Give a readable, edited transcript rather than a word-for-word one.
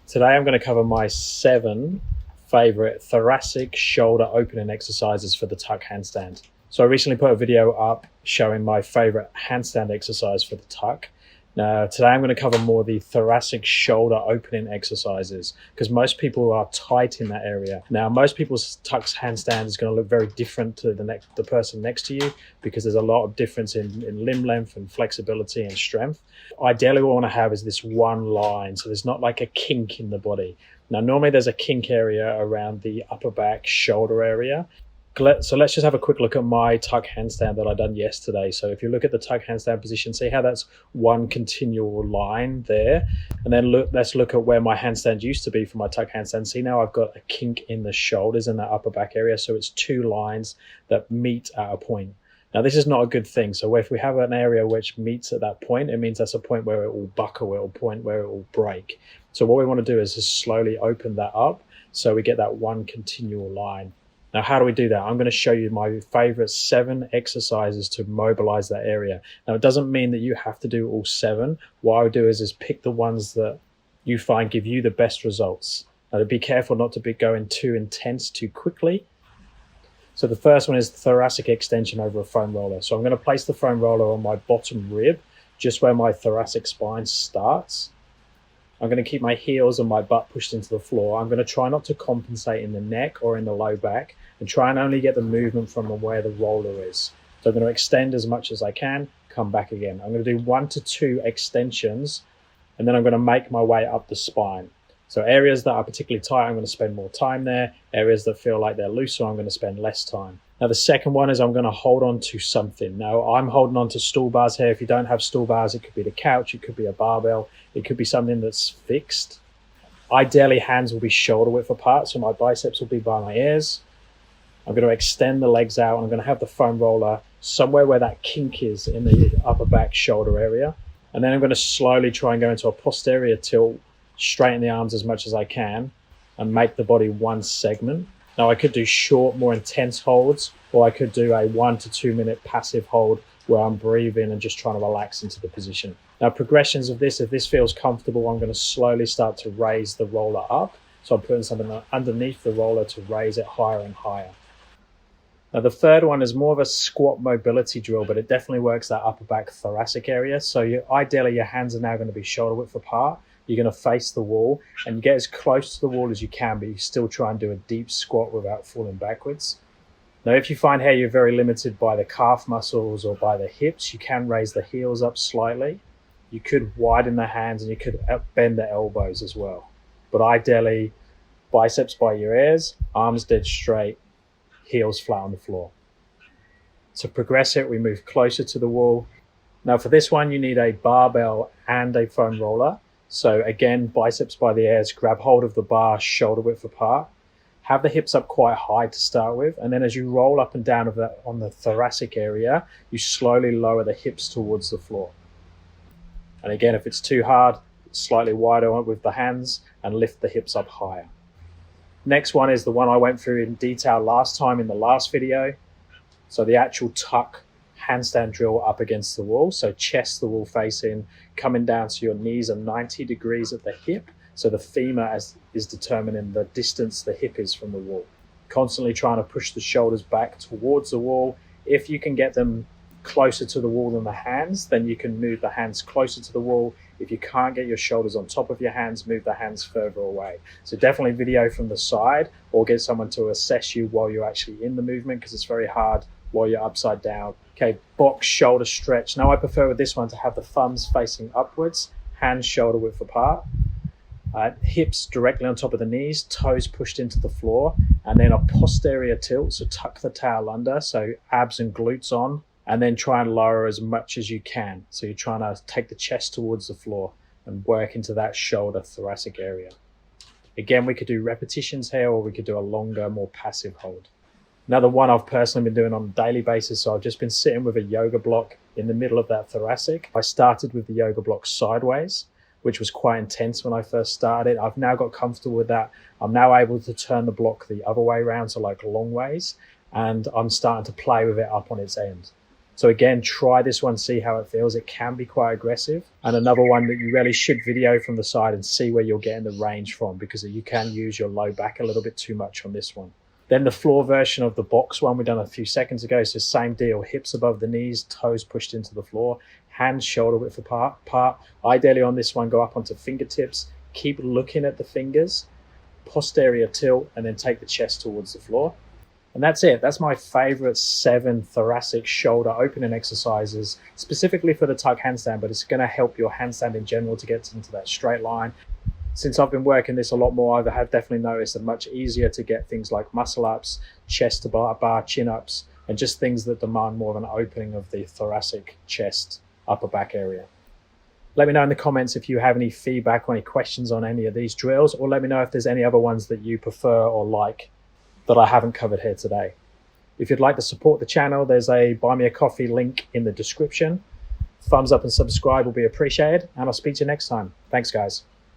Today I'm going to cover my 7 favorite thoracic shoulder opening exercises for the tuck handstand. So I recently put a video up showing my favorite handstand exercise for the tuck. Now today I'm going to cover more the thoracic shoulder opening exercises because most people are tight in that area. Now most people's tuck handstand is going to look very different to the person next to you because there's a lot of difference in limb length and flexibility and strength. Ideally what I want to have is this one line, so there's not like a kink in the body. Now normally there's a kink area around the upper back shoulder area. So let's just have a quick look at my tuck handstand that I done yesterday. So if you look at the tuck handstand position, see how that's one continual line there. And then let's look at where my handstand used to be for my tuck handstand. See now I've got a kink in the shoulders in that upper back area. So it's 2 lines that meet at a point. Now this is not a good thing. So if we have an area which meets at that point, it means that's a point where it will buckle, it will point where it will break. So what we want to do is just slowly open that up so we get that one continual line. Now, how do we do that? I'm going to show you my favorite 7 exercises to mobilize that area. Now, it doesn't mean that you have to do all 7. What I would do is pick the ones that you find give you the best results. Now, to be careful not to be going too intense too quickly. So the first one is the thoracic extension over a foam roller. So I'm going to place the foam roller on my bottom rib, just where my thoracic spine starts. I'm going to keep my heels and my butt pushed into the floor. I'm going to try not to compensate in the neck or in the low back and try and only get the movement from where the roller is. So I'm going to extend as much as I can, come back again. I'm going to do 1 to 2 extensions, and then I'm going to make my way up the spine. So areas that are particularly tight, I'm going to spend more time there. Areas that feel like they're looser, I'm going to spend less time. Now the second one is I'm going to hold on to something. Now I'm holding on to stool bars here. If you don't have stool bars, it could be the couch, it could be a barbell, it could be something that's fixed. Ideally, hands will be shoulder width apart, so my biceps will be by my ears. I'm going to extend the legs out, and I'm going to have the foam roller somewhere where that kink is in the upper back shoulder area. And then I'm going to slowly try and go into a posterior tilt, straighten the arms as much as I can, and make the body one segment. Now I could do short, more intense holds, or I could do a 1 to 2 minute passive hold where I'm breathing and just trying to relax into the position. Now progressions of this, if this feels comfortable, I'm going to slowly start to raise the roller up. So I'm putting something underneath the roller to raise it higher and higher. Now the third one is more of a squat mobility drill, but it definitely works that upper back thoracic area. So ideally your hands are now going to be shoulder width apart. You're going to face the wall and you get as close to the wall as you can, but you still try and do a deep squat without falling backwards. Now, if you find here you're very limited by the calf muscles or by the hips, you can raise the heels up slightly. You could widen the hands and you could bend the elbows as well. But ideally, biceps by your ears, arms dead straight, heels flat on the floor. To progress it, we move closer to the wall. Now for this one, you need a barbell and a foam roller. So again, biceps by the ears, grab hold of the bar shoulder width apart. Have the hips up quite high to start with. And then as you roll up and down on the thoracic area, you slowly lower the hips towards the floor. And again, if it's too hard, slightly wider with the hands and lift the hips up higher. Next one is the one I went through in detail last time in the last video. So the actual tuck handstand drill up against the wall. So chest the wall facing, coming down so your knees are 90 degrees at the hip. So the femur is determining the distance the hip is from the wall. Constantly trying to push the shoulders back towards the wall. If you can get them closer to the wall than the hands, then you can move the hands closer to the wall. If you can't get your shoulders on top of your hands, move the hands further away. So definitely video from the side or get someone to assess you while you're actually in the movement because it's very hard while you're upside down. Okay, box shoulder stretch. Now I prefer with this one to have the thumbs facing upwards, hands shoulder width apart, hips directly on top of the knees, toes pushed into the floor, and then a posterior tilt. So tuck the tail under, so abs and glutes on, and then try and lower as much as you can. So you're trying to take the chest towards the floor and work into that shoulder thoracic area. Again, we could do repetitions here or we could do a longer, more passive hold. Another one I've personally been doing on a daily basis, so I've just been sitting with a yoga block in the middle of that thoracic. I started with the yoga block sideways, which was quite intense when I first started. I've now got comfortable with that. I'm now able to turn the block the other way around, so like long ways, and I'm starting to play with it up on its end. So again, try this one, see how it feels. It can be quite aggressive. And another one that you really should video from the side and see where you're getting the range from, because you can use your low back a little bit too much on this one. Then the floor version of the box one we done a few seconds ago. So same deal, hips above the knees, toes pushed into the floor, hands shoulder width apart. Ideally on this one, go up onto fingertips, keep looking at the fingers, posterior tilt, and then take the chest towards the floor. And that's it. That's my favorite 7 thoracic shoulder opening exercises, specifically for the tuck handstand, but it's going to help your handstand in general to get into that straight line. Since I've been working this a lot more, I have definitely noticed it much easier to get things like muscle ups, chest to bar, chin ups, and just things that demand more of an opening of the thoracic chest, upper back area. Let me know in the comments if you have any feedback or any questions on any of these drills, or let me know if there's any other ones that you prefer or like that I haven't covered here today. If you'd like to support the channel, there's a buy me a coffee link in the description. Thumbs up and subscribe will be appreciated, and I'll speak to you next time. Thanks, guys.